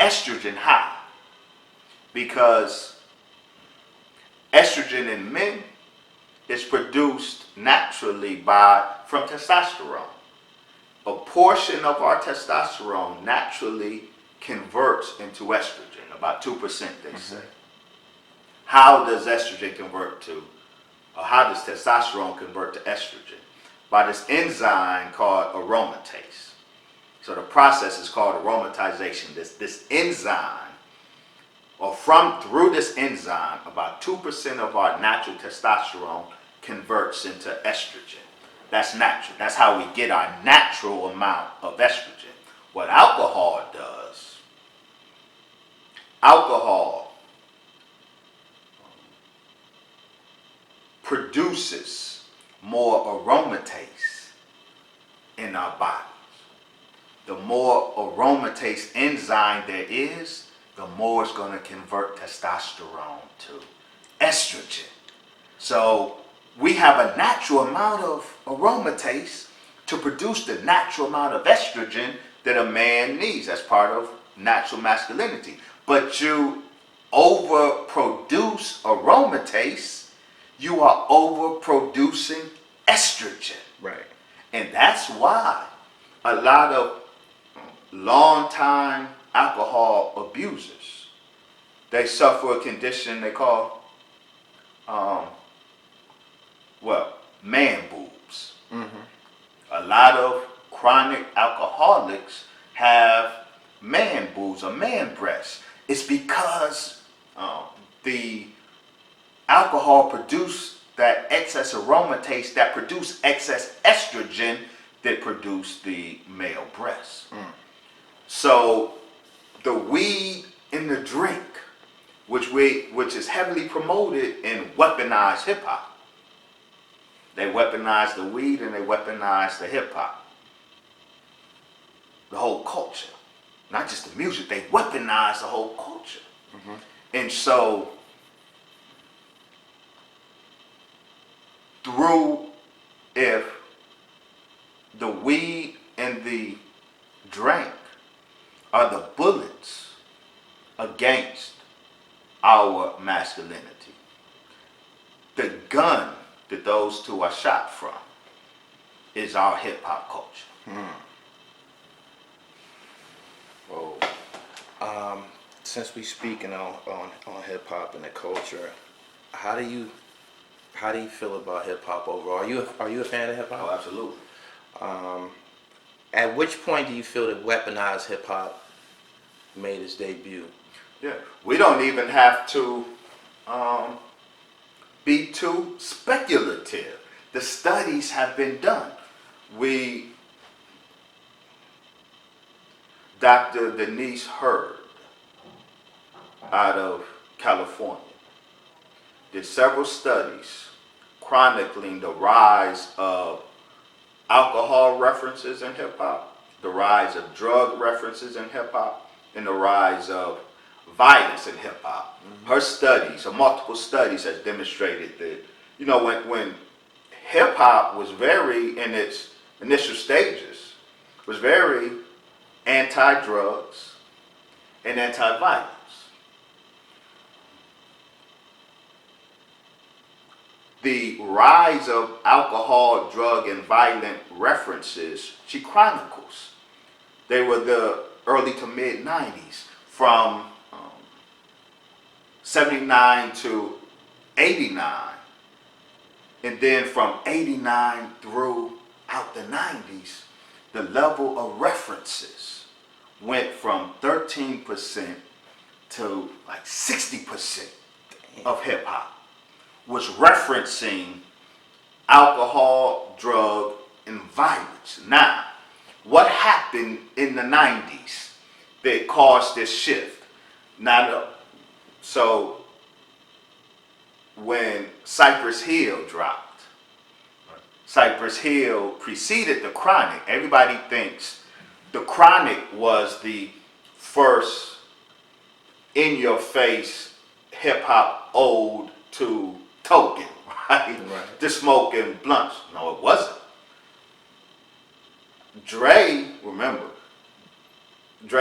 estrogen high, because estrogen in men is produced naturally from testosterone. A portion of our testosterone naturally converts into estrogen, about 2% they say. How does estrogen convert to, or how does testosterone convert to estrogen? By this enzyme called aromatase. So the process is called aromatization. This enzyme, or through this enzyme, about 2% of our natural testosterone converts into estrogen. That's natural. That's how we get our natural amount of estrogen. What alcohol does, alcohol produces more aromatase in our bodies. The more aromatase enzyme there is, the more it's going to convert testosterone to estrogen. So we have a natural amount of aromatase to produce the natural amount of estrogen that a man needs as part of natural masculinity. But you overproduce aromatase, you are overproducing estrogen. Right. And that's why a lot of long-time alcohol abusers, they suffer a condition they call man boobs. A lot of chronic alcoholics have man boobs or man breasts. It's because the alcohol produced that excess aromatase that produce excess estrogen that produce the male breast. So the weed in the drink, which is heavily promoted in weaponized hip hop. They weaponize the weed and they weaponize the hip hop. The whole culture. Not just the music, they weaponize the whole culture. And so if the weed and the drink are the bullets against our masculinity, the gun that those two are shot from is our hip hop culture. Well, since we speaking on hip hop and the culture, how do you feel about hip hop overall? Are you a fan of hip hop? Oh, absolutely. At which point do you feel that weaponized hip hop made its debut? Yeah, we don't even have to be too speculative. The studies have been done. Dr. Denise Hurd out of California did several studies chronicling the rise of alcohol references in hip hop, the rise of drug references in hip hop, and the rise of violence in hip hop. Her studies, or multiple studies, has demonstrated that, when hip hop was very in its initial stages, was very anti-drugs and anti-violence. The rise of alcohol, drug, and violent references, she chronicles. They were the early to mid 90s, from 79 to 89. And then from 89 throughout the 90s, the level of references went from 13% to like 60% of hip hop was referencing alcohol, drug, and violence. Now, what happened in the 90s that caused this shift? So when Cypress Hill dropped, Cypress Hill preceded The Chronic. Everybody thinks The Chronic was the first in-your-face hip-hop ode to token, right? To smoking blunts. No, it wasn't. Dre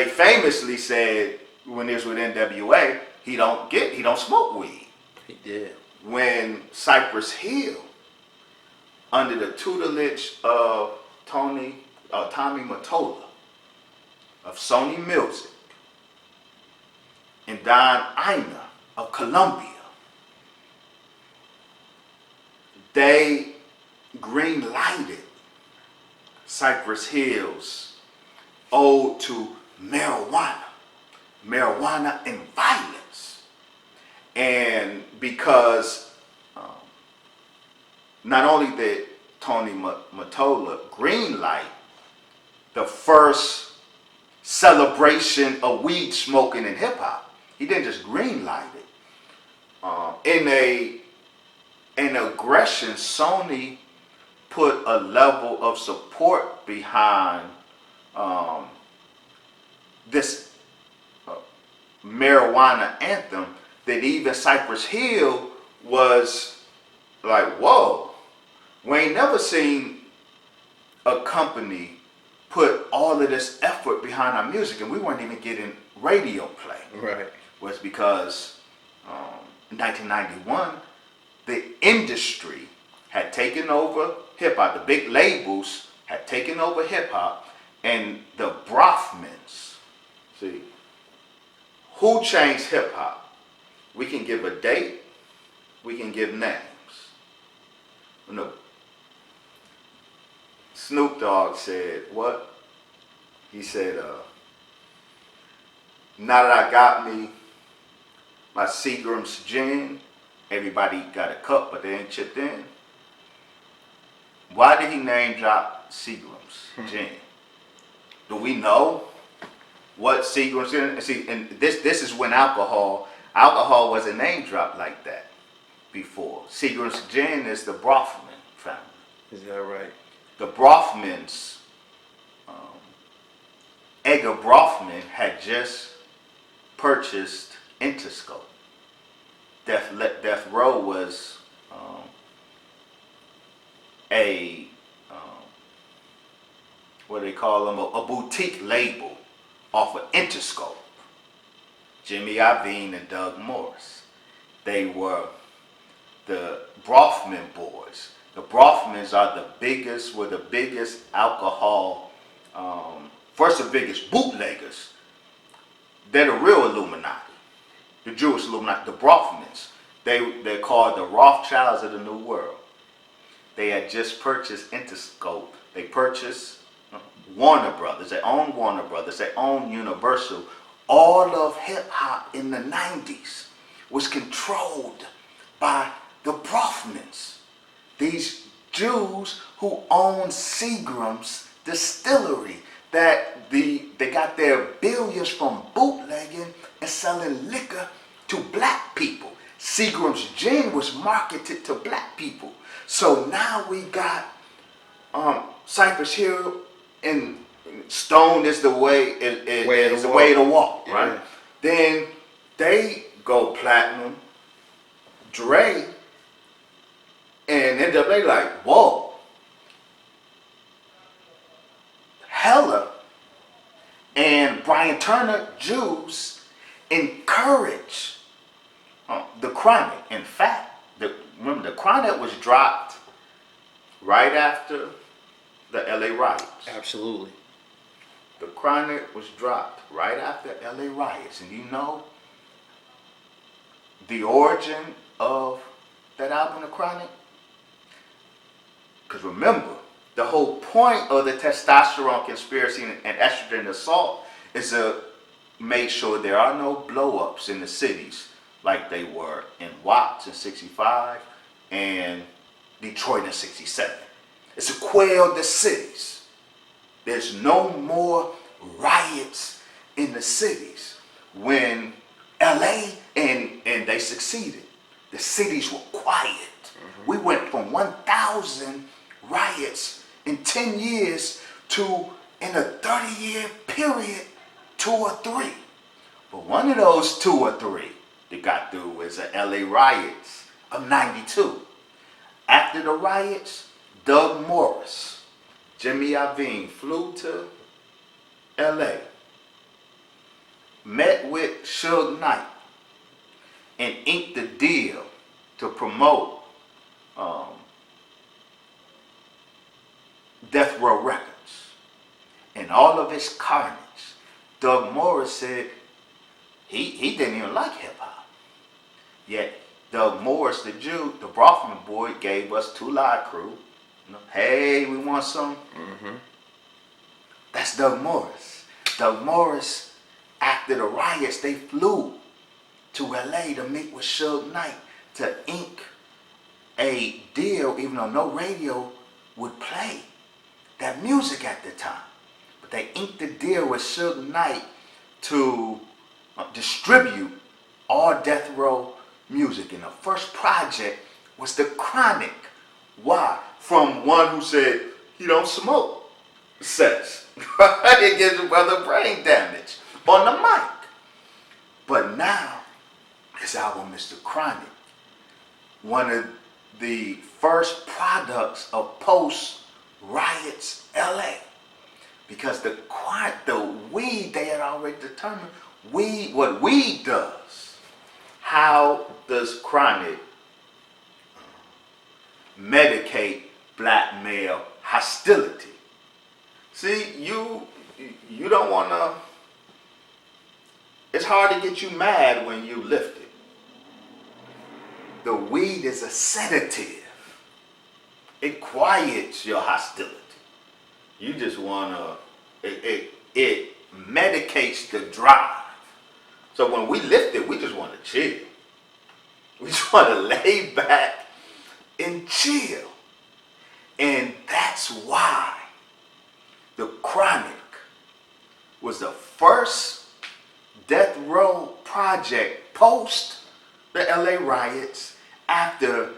famously said when he was with NWA, he don't smoke weed. He did. When Cypress Hill, under the tutelage of Tommy Mottola of Sony Music and Don Imer of Columbia, they green lighted Cypress Hill's ode to marijuana and violence. And because not only did Tony Mottola greenlight the first celebration of weed smoking in hip hop, he didn't just greenlight it. In aggression, Sony put a level of support behind this marijuana anthem that even Cypress Hill was like, whoa, we ain't never seen a company put all of this effort behind our music, and we weren't even getting radio play. Right. Was because in 1991, the industry had taken over hip hop. The big labels had taken over hip hop, and the Brofmans. See, who changed hip hop? We can give a date. We can give names. No. Snoop Dogg said what? He said, now that I got me my Seagram's gin, everybody got a cup, but they ain't chipped in. Why did he name drop Seagram's gin? Do we know what Seagram's gin? See, and this is when alcohol wasn't name dropped like that before. Seagram's gin is the Brofman family. Is that right? The Brofmans, Edgar Brofman had just purchased Interscope. Death Row was what they call them, a boutique label off of Interscope. Jimmy Iovine and Doug Morris. They were the Brofman boys. The Brofmans were the biggest alcohol, first the biggest bootleggers. They're the real Illuminati, the Jewish Illuminati, the Brofmans. They're called the Rothschilds of the New World. They had just purchased Interscope. They purchased Warner Brothers. They owned Warner Brothers. They owned Universal. All of hip hop in the 90s was controlled by the Brofmans. These Jews who owned Seagram's distillery, that they got their billions from bootlegging and selling liquor to black people. Seagram's gin was marketed to black people. So now we got Cypress Hill, and Stone is the way to walk, right? Yeah. Then they go platinum. Dre and NWA like, whoa. Hella and Brian Turner, Jews, encourage the Chronic. In fact, remember the Chronic was dropped right after the LA riots. Absolutely. The Chronic was dropped right after LA riots. And you know the origin of that album, The Chronic? Because remember, the whole point of the testosterone conspiracy and estrogen assault is to make sure there are no blow-ups in the cities like they were in Watts in 65 and Detroit in 67. It's to quell the cities. There's no more riots in the cities. When LA and they succeeded, the cities were quiet. We went from 1,000 riots in 10 years to, in a 30-year period, 2 or 3. But one of those 2 or 3 that got through was the LA riots of 92. After the riots, Doug Morris, Jimmy Iovine flew to LA, met with Suge Knight and inked the deal to promote Death Row Records and all of its carnage, Doug Morris said he didn't even like hip hop. Yet Doug Morris, the Jew, the Brofman boy, gave us 2 Live Crew. You know, hey, we want some. Mm-hmm. That's Doug Morris. Doug Morris, after the riots, they flew to LA to meet with Suge Knight to ink a deal, even though no radio would play that music at the time. But they inked a deal with Suge Knight to distribute all Death Row music. And the first project was The Chronic. Why? From one who said he don't smoke sex. It gives your brother brain damage on the mic. But now, this album is The Chronic. One of the first products of post-riots LA. Because the weed, they had already determined what weed does. How does chronic medicate black male hostility? See, you don't want to, it's hard to get you mad when you lift it. The weed is a sedative. It quiets your hostility. You just want to, it medicates the drive. So when we lift it, we just want to chill. We just want to lay back and chill. And that's why The Chronic was the first Death Row project post the LA riots, after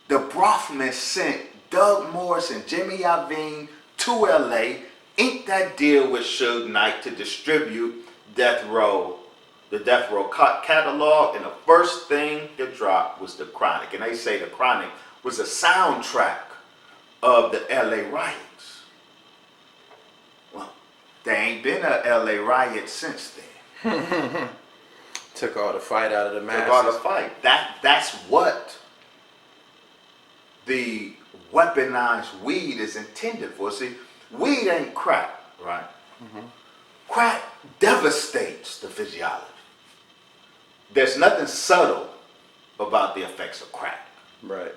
the Brofman sent Doug Morris and Jimmy Iovine to LA, inked that deal with Suge Knight to distribute Death Row, the Death Row catalog, and the first thing that dropped was The Chronic. And they say The Chronic was a soundtrack of the LA riots. Well, there ain't been a LA riot since then. Took all the fight out of the masses. Took all the fight. That's what the weaponized weed is intended for. See, weed ain't crack, right? Mm-hmm. Crack devastates the physiology. There's nothing subtle about the effects of crack. Right.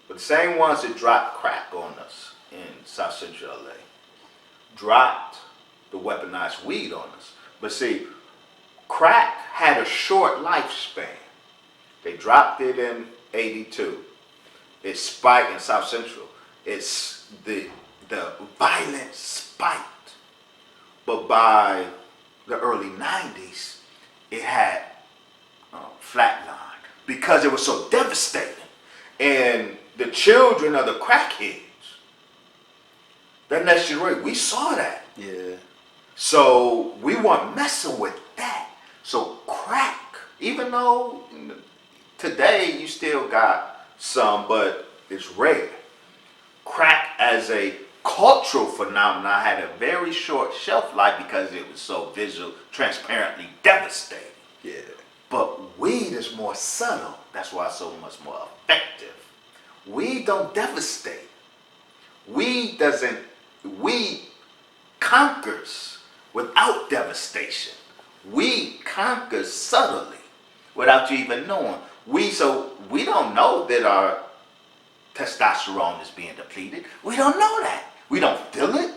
But the same ones that dropped crack on us in South Central LA dropped the weaponized weed on us. But see, crack had a short lifespan. They dropped it in 82. It spiked in South Central. It's the violence spiked. But by the early 90s, it had flatlined because it was so devastating. And the children of the crackheads, that next generation, we saw that. Yeah. So we weren't messing with that. So crack, even though today you still got some, but it's rare. Crack as a cultural phenomenon had a very short shelf life because it was so visual, transparently devastating. Yeah. But weed is more subtle. That's why it's so much more effective. Weed don't devastate. Weed conquers without devastation. Weed conquers subtly without you even knowing. So we don't know that our testosterone is being depleted. We don't know that. We don't feel it.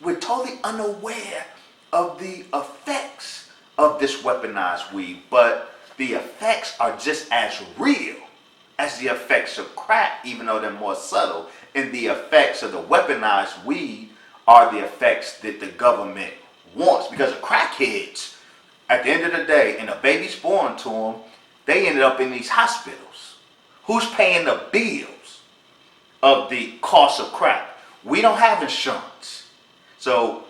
We're totally unaware of the effects of this weaponized weed, but the effects are just as real as the effects of crack, even though they're more subtle. And the effects of the weaponized weed are the effects that the government wants, because the crackheads, at the end of the day, and the babies born to them, they ended up in these hospitals. Who's paying the bills of the cost of crack? We don't have insurance. So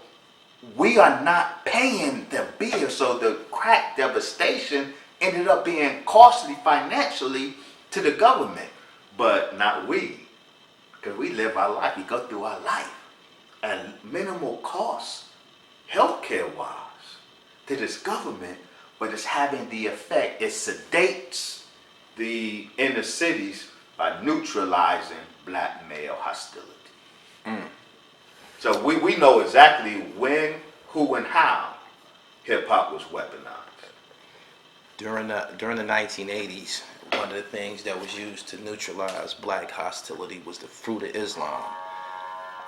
we are not paying the bill. So the crack devastation ended up being costly financially to the government, but not we. Because we live our life, we go through our life at minimal cost, healthcare wise. to this government, but it's having the effect. It sedates the inner cities by neutralizing black male hostility. So we know exactly when, who, and how hip hop was weaponized. During the 1980s, one of the things that was used to neutralize black hostility was the Fruit of Islam.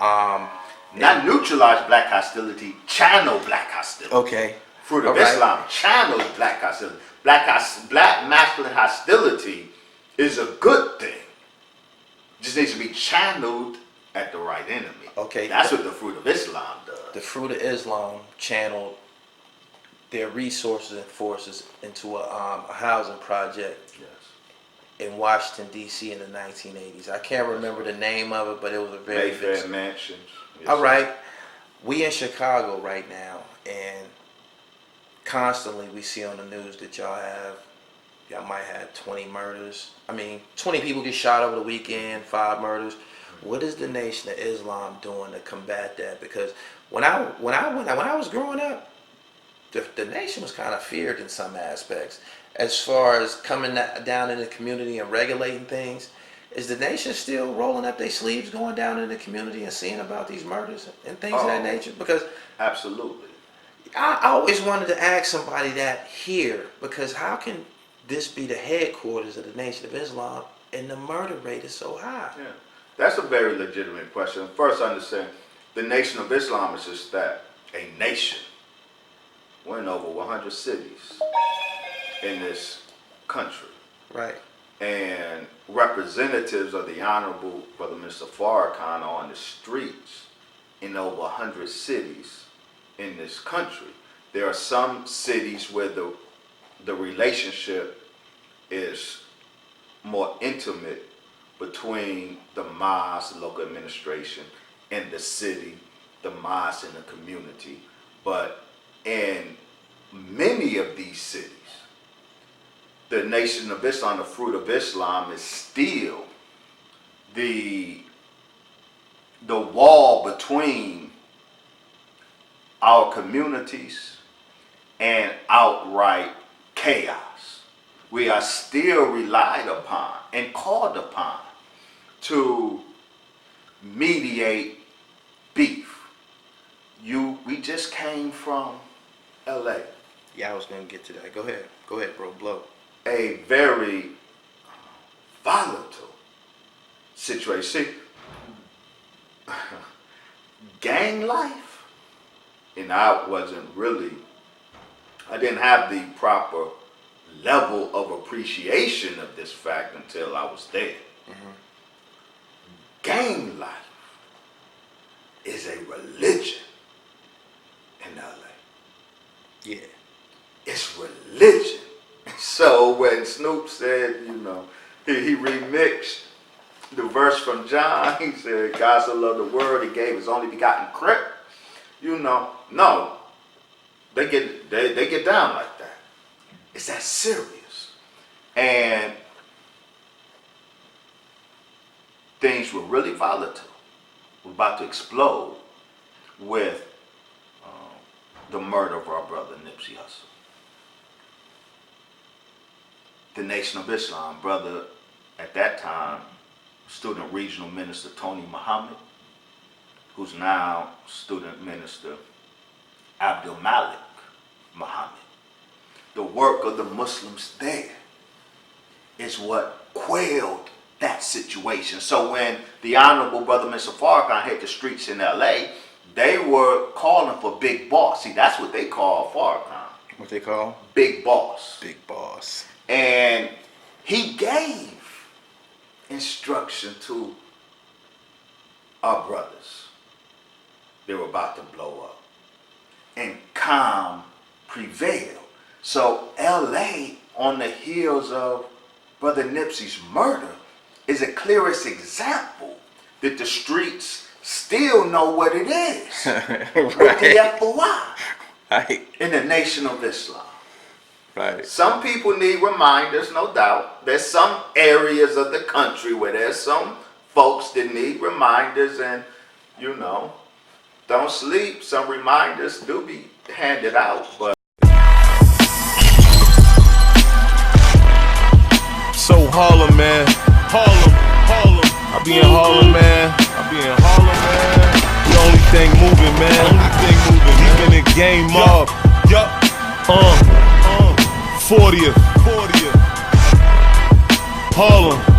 Not neutralize black hostility, channel black hostility. Okay. Fruit of All right. Islam channels black hostility. Black masculine hostility is a good thing. Just needs to be channeled at the right enemy. Okay. That's what the Fruit of Islam does. The Fruit of Islam channeled their resources and forces into a housing project Yes. in Washington, D.C. in the 1980s. I can't remember the name of it, but it was a very Mayfair Mansions. Yes, all right. We in Chicago right now, and constantly we see on the news that y'all might have 20 murders. 20 people get shot over the weekend, 5 murders. What is the Nation of Islam doing to combat that? Because when I was growing up, the nation was kind of feared in some aspects. As far as coming down in the community and regulating things, is the nation still rolling up their sleeves, going down in the community and seeing about these murders and things of that nature? Because absolutely. I always wanted to ask somebody that here, because how can this be the headquarters of the Nation of Islam and the murder rate is so high? Yeah, that's a very legitimate question. First, understand the Nation of Islam is just that, a nation. We're in over 100 cities in this country. Right. And representatives of the Honorable Brother Mr. Farrakhan are on the streets in over 100 cities in this country. There are some cities where the relationship is more intimate between the mosque, the local administration, and the city, the mosque, and the community. But in many of these cities, the Nation of Islam, the Fruit of Islam, is still the wall between our communities and outright chaos. We are still relied upon and called upon to mediate beef. We just came from LA. Yeah, I was gonna get to that. Go ahead, bro. Blow. A very volatile situation. See, gang life, and I didn't have the proper level of appreciation of this fact until I was there. Mm-hmm. Gang life is a religion in LA. Yeah. It's religion. So when Snoop said, he remixed the verse from John, he said, God so loved the world, he gave his only begotten Crip. No, they get down like that. It's that serious. And things were really volatile. We're about to explode with the murder of our brother Nipsey Hussle. The Nation of Islam, brother, at that time, student regional minister Tony Muhammad, who's now student minister Abdul Malik Muhammad. The work of the Muslims there is what quelled that situation. So when the Honorable Brother Mr. Farrakhan hit the streets in LA, they were calling for Big Boss. See, that's what they call Farrakhan. What they call? Big Boss. Big Boss. And he gave instruction to our brothers. They were about to blow up. And calm prevailed. So LA, on the heels of Brother Nipsey's murder, is the clearest example that the streets still know what it is. Right. With the FOI. Right. In the Nation of Islam. Right. Some people need reminders, no doubt. There's some areas of the country where there's some folks that need reminders, and don't sleep. Some reminders do be handed out, but Harlem, man. Harlem. I be in Harlem, man. The only thing moving, man. Keeping the game up. 40th. Harlem.